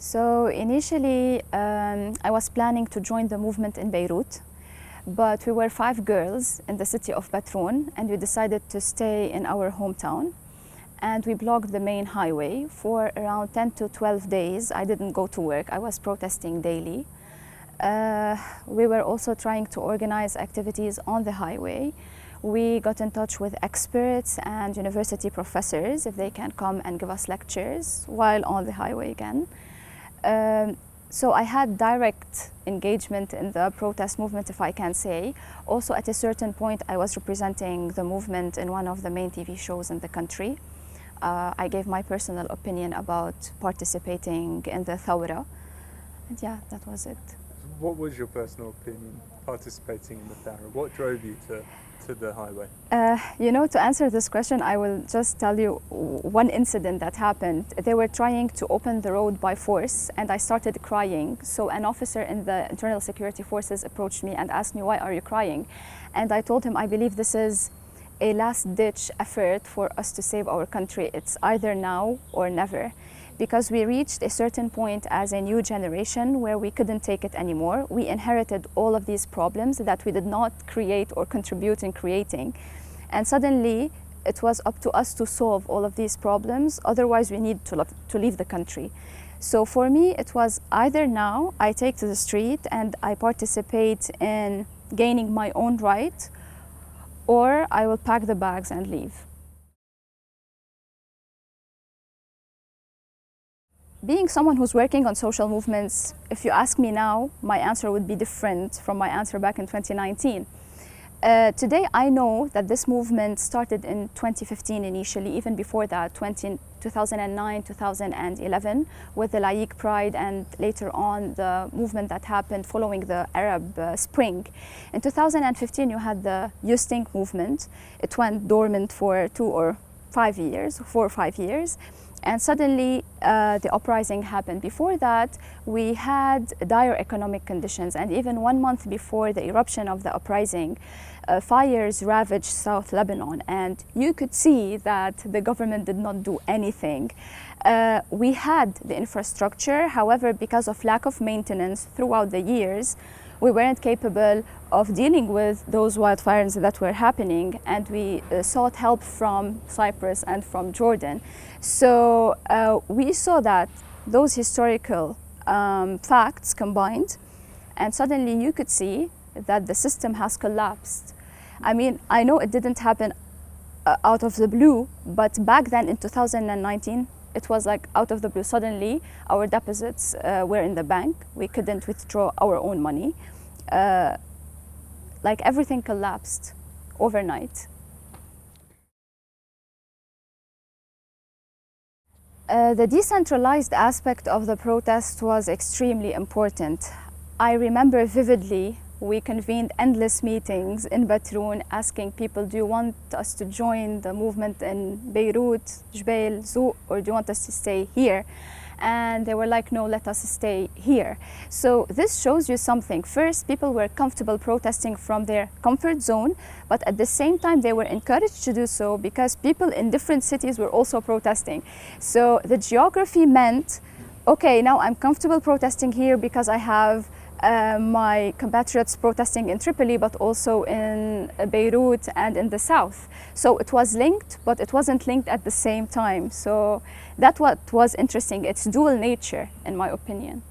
So initially, I was planning to join the movement in Beirut, but we were 5 girls in the city of Batroun, and we decided to stay in our hometown. And we blocked the main highway for around 10 to 12 days. I didn't go to work. I was protesting daily. We were also trying to organize activities on the highway. We got in touch with experts and university professors if they can come and give us lectures while on the highway again. So I had direct engagement in the protest movement, if I can say. Also, at a certain point, I was representing the movement in one of the main TV shows in the country. I gave my personal opinion about participating in the Thawra. And yeah, that was it. What was your personal opinion participating in the Thawra? What drove you to the highway? You know, to answer this question, I will just tell you one incident that happened. They were trying to open the road by force, and I started crying. So an officer in the internal security forces approached me and asked me, "Why are you crying?" And I told him, I believe this is a last-ditch effort for us to save our country. It's either now or never. Because we reached a certain point as a new generation where we couldn't take it anymore. We inherited all of these problems that we did not create or contribute in creating. And suddenly, it was up to us to solve all of these problems. Otherwise, we need to leave the country. So for me, it was either now I take to the street and I participate in gaining my own right, or I will pack the bags and leave. Being someone who's working on social movements, if you ask me now, my answer would be different from my answer back in 2019. Today, I know that this movement started in 2015 initially, even before that, 2009, 2011, with the Laik Pride, and later on the movement that happened following the Arab Spring. In 2015, you had the You Stink movement. It went dormant for 4 or 5 years. And suddenly, the uprising happened. Before that, we had dire economic conditions. And even 1 month before the eruption of the uprising, fires ravaged South Lebanon. And you could see that the government did not do anything. We had the infrastructure. However, because of lack of maintenance throughout the years, we weren't capable of dealing with those wildfires that were happening, and we sought help from Cyprus and from Jordan. So we saw that those historical facts combined, and suddenly you could see that the system has collapsed. I mean, I know it didn't happen out of the blue, but back then in 2019, it was like out of the blue. Suddenly, our deposits were in the bank. We couldn't withdraw our own money. Like everything collapsed overnight. The decentralized aspect of the protest was extremely important. I remember vividly we convened endless meetings in Batroun asking people, do you want us to join the movement in Beirut, Jbeil, Zouk, or do you want us to stay here? And they were like, no, let us stay here. So this shows you something. First, people were comfortable protesting from their comfort zone, but at the same time, they were encouraged to do so because people in different cities were also protesting. So the geography meant, okay, now I'm comfortable protesting here because I have my compatriots protesting in Tripoli, but also in Beirut and in the south. So it was linked, but it wasn't linked at the same time. So that's what was interesting. It's dual nature, in my opinion.